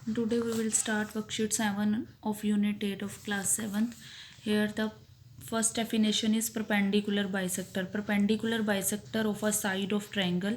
Today we will start worksheet 7 of unit 8 of class 7th. Here the first definition is perpendicular bisector. Perpendicular bisector of a side of triangle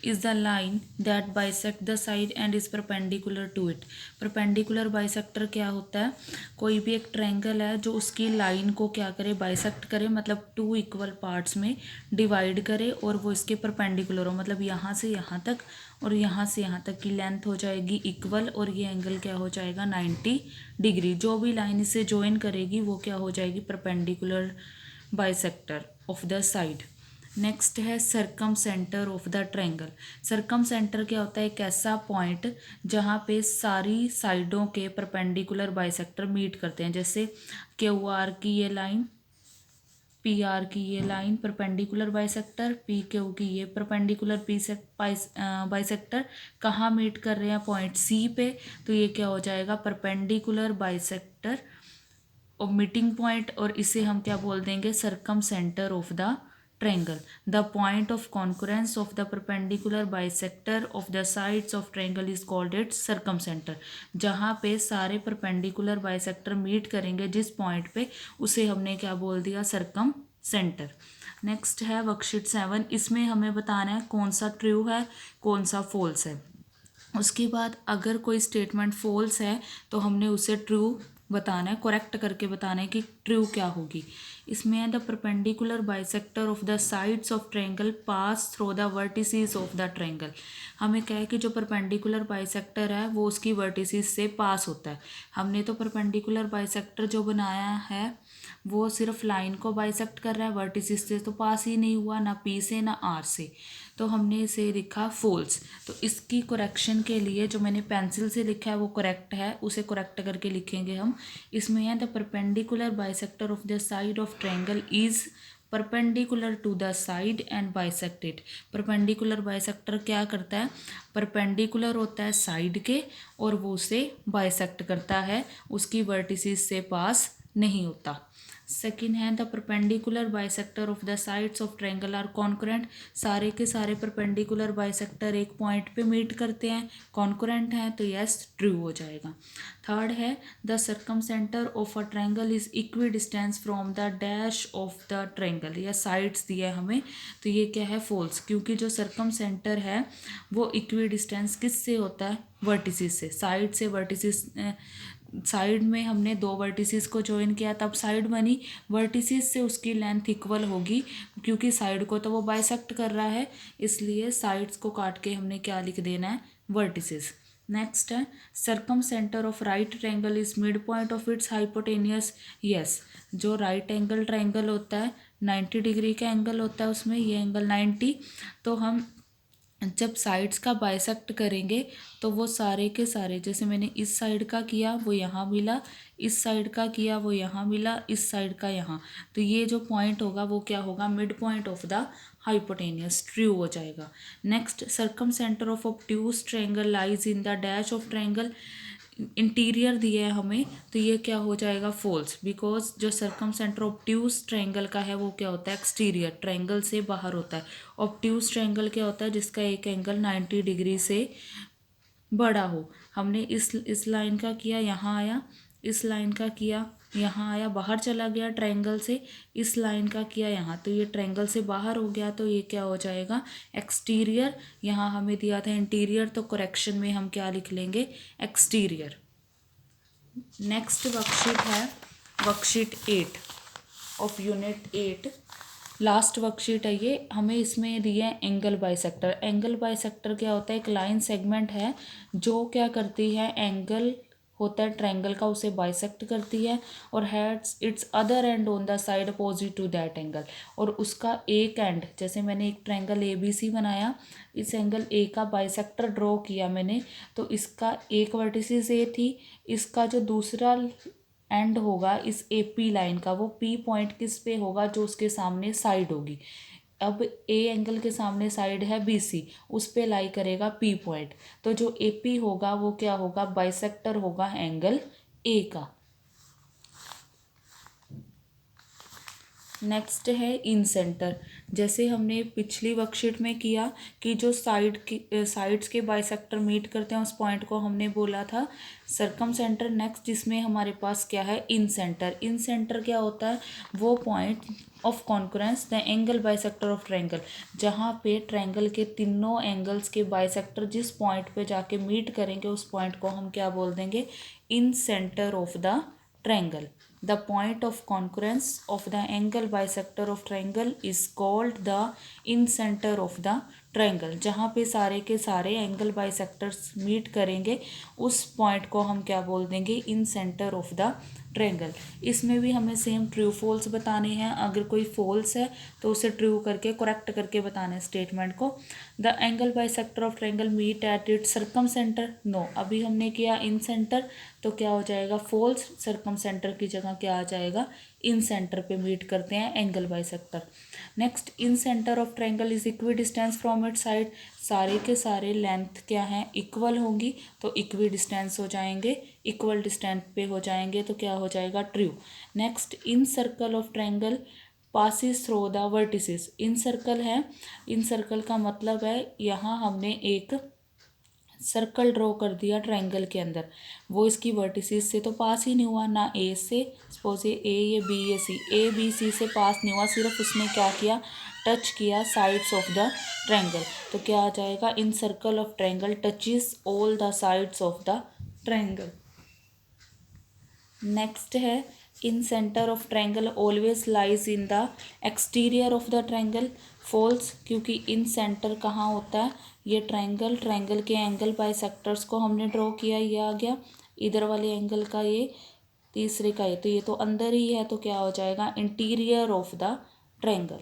is the line that bisect the side and is perpendicular to it. Perpendicular bisector क्या होता है? कोई भी एक triangle है जो उसकी line को क्या करे, बाइसेक्ट करे, मतलब टू इक्वल पार्ट्स में डिवाइड करे और वो इसके परपेंडिकुलर हो, मतलब यहाँ से यहाँ तक और यहाँ से यहाँ तक की लेंथ हो जाएगी इक्वल और ये एंगल क्या हो जाएगा 90 डिग्री। जो भी लाइन इसे ज्वाइन करेगी वो क्या हो जाएगी, perpendicular bisector of the side. Next है circumcentre of the triangle. Circumcentre क्या होता है, एक ऐसा पॉइंट जहाँ पे सारी साइडों के परपेंडिकुलर बाइसेक्टर मीट करते हैं। जैसे क्यू आर की ये लाइन, पी आर की ये line perpendicular bisector, P Q की ये परपेंडिकुलर बाइसेक्टर कहाँ मीट कर रहे हैं, पॉइंट सी पे। तो ये क्या हो जाएगा, परपेंडिकुलर बाइसेक्टर और मीटिंग पॉइंट, और इसे हम क्या बोल देंगे, circumcentre of the triangle. The point of concurrence of the perpendicular bisector of the sides of triangle is called its circumcentre. जहाँ पे सारे परपेंडिकुलर बाइसेक्टर मीट करेंगे जिस पॉइंट पे, उसे हमने क्या बोल दिया, सरकम सेंटर। नेक्स्ट है वर्कशीट 7। इसमें हमें बताना है कौन सा ट्रू है कौन सा फॉल्स है। उसके बाद अगर कोई स्टेटमेंट फॉल्स है तो हमने उसे ट्रू बताना है, करेक्ट करके बताना है कि ट्रू क्या होगी। इसमें है the perpendicular bisector of the sides of triangle pass through the vertices of the triangle. हमें क्या है कि जो परपेंडिकुलर बाइसेक्टर है वो उसकी वर्टिसेस से पास होता है। हमने तो परपेंडिकुलर बाइसेक्टर जो बनाया है वो सिर्फ लाइन को बाइसेक्ट कर रहा है, वर्टिसेस से तो पास ही नहीं हुआ, ना पी से ना आर से, तो हमने इसे लिखा फॉल्स। तो इसकी करेक्शन के लिए जो मैंने पेंसिल से लिखा है वो करेक्ट है, उसे करेक्ट करके लिखेंगे हम। इसमें है the perpendicular bisector of the side of triangle is perpendicular to the side and bisected. Perpendicular bisector क्या करता है, परपेंडिकुलर होता है साइड के और वो उसे बाइसेक्ट करता है, उसकी वर्टिसेस से पास नहीं होता। सेकेंड है the perpendicular bisector of the sides of triangle are concurrent. सारे के सारे परपेंडिकुलर बाइसेक्टर एक पॉइंट पे मीट करते हैं, कॉन्करेंट हैं, तो यस ट्रू हो जाएगा। थर्ड है the circumcentre of a triangle is equidistance from the dash of the triangle. या साइड्स दिया है हमें, तो ये क्या है, फॉल्स, क्योंकि जो सरकम सेंटर है वो इक्वी डिस्टेंस किससे होता है, वर्टिसेस से। साइड से वर्टिसेस, साइड में हमने दो वर्टिसेस को ज्वाइन किया तब साइड बनी, वर्टिसेस से उसकी लेंथ इक्वल होगी, क्योंकि साइड को तो वो बाइसेक्ट कर रहा है, इसलिए साइड्स को काट के हमने क्या लिख देना है, वर्टिसेस। नेक्स्ट है circumcentre of right triangle is mid point of its hypotenuse. Yes, जो राइट एंगल ट्रायंगल होता है 90 डिग्री का एंगल होता है उसमें, ये एंगल 90, तो हम जब साइड्स का बाइसेक्ट करेंगे तो वो सारे के सारे, जैसे मैंने इस साइड का किया वो यहाँ मिला, इस साइड का किया वो यहाँ मिला, इस साइड का यहाँ, तो ये जो पॉइंट होगा वो क्या होगा, mid point of the hypotenuse, true हो जाएगा। Next circumcentre of obtuse triangle lies in the dash of triangle. Interior दिया है हमें, तो ये क्या हो जाएगा, फॉल्स, बिकॉज जो सरकम सेंटर ऑब्ट्यूज ट्रायंगल का है वो क्या होता है, एक्सटीरियर, ट्रायंगल से बाहर होता है। ऑब्ट्यूज ट्रायंगल क्या होता है, जिसका एक एंगल 90 डिग्री से बड़ा हो। हमने इस लाइन का किया यहाँ आया, इस लाइन का किया यहाँ आया, बाहर चला गया ट्रायंगल से, इस लाइन का किया यहाँ, तो ये ट्रायंगल से बाहर हो गया, तो ये क्या हो जाएगा, एक्सटीरियर। यहाँ हमें दिया था इंटीरियर, तो करेक्शन में हम क्या लिख लेंगे, एक्सटीरियर। नेक्स्ट वर्कशीट है worksheet 8 of unit 8, last worksheet है ये। हमें इसमें दिया है एंगल बाइसेक्टर। एंगल बाइसेक्टर क्या होता है, एक लाइन सेगमेंट है जो क्या करती है, एंगल होता है ट्रायंगल का उसे बाइसेक्ट करती है, और heads its other end on the side opposite to that angle. और उसका एक एंड, जैसे मैंने एक ट्रायंगल ए बी सी बनाया, इस एंगल ए का बाइसेक्टर ड्रॉ किया मैंने, तो इसका एक वर्टिसेस ए थी, इसका जो दूसरा एंड होगा इस ए पी लाइन का, वो पी पॉइंट किस पे होगा, जो उसके सामने साइड होगी। अब ए एंगल के सामने साइड है बी सी, उस पे लाई करेगा पी पॉइंट, तो जो ए पी होगा वो क्या होगा, बाइसेक्टर होगा एंगल ए का। नेक्स्ट है इन सेंटर। जैसे हमने पिछली वर्कशीट में किया कि जो साइड्स के बाइसेक्टर मीट करते हैं उस पॉइंट को हमने बोला था सर्कम सेंटर। नेक्स्ट जिसमें हमारे पास क्या है, इन सेंटर। इन सेंटर क्या होता है, वो point of concurrence the angle bisector of triangle, जहाँ पे ट्रायंगल के तीनों एंगल्स के बाइसेक्टर जिस पॉइंट पे जाके मीट करेंगे उस पॉइंट को हम क्या बोल देंगे, incentre of the triangle. The point of concurrence of the angle bisector of triangle is called the incenter of the triangle. जहाँ पे सारे के सारे एंगल बाइसेक्टर्स मीट करेंगे उस पॉइंट को हम क्या बोल देंगे, incentre of the triangle. इसमें भी हमें सेम ट्रू फॉल्स बताने हैं। अगर कोई फॉल्स है तो उसे ट्रू करके करेक्ट करके बताना है स्टेटमेंट को। The angle bisector of triangle meet at it circumcentre. No, अभी हमने किया इन सेंटर तो क्या हो जाएगा, फॉल्स। सर्कम सेंटर की जगह क्या आ जाएगा, इन सेंटर पे मीट करते हैं angle bisector. Next, in centre of triangle is equidistance from it side. सारे के सारे लेंथ क्या हैं, इक्वल होंगी तो इक्वी डिस्टेंस हो जाएंगे, इक्वल डिस्टेंस पे हो जाएंगे तो क्या हो जाएगा, true. Next, in circle of triangle passes through the vertices. In circle है, इन सर्कल का मतलब है यहाँ हमने एक सर्कल ड्रॉ कर दिया ट्रायंगल के अंदर, वो इसकी वर्टिसेस से तो पास ही नहीं हुआ, ना ए से, सपोज ये बी ये सी, ए बी सी से पास नहीं हुआ, सिर्फ उसने क्या किया, टच किया साइड्स ऑफ द ट्रायंगल। तो क्या आ जाएगा, incircle of triangle touches all the sides of the triangle. Next है, incentre of triangle always lies in the exterior of the triangle. False, क्योंकि इन सेंटर कहाँ होता है, ये ट्रायंगल के एंगल बाइसेक्टर्स को हमने ड्रॉ किया, ये आ गया इधर वाले एंगल का, ये तीसरे का, ये तो अंदर ही है तो क्या हो जाएगा, इंटीरियर ऑफ द ट्रायंगल।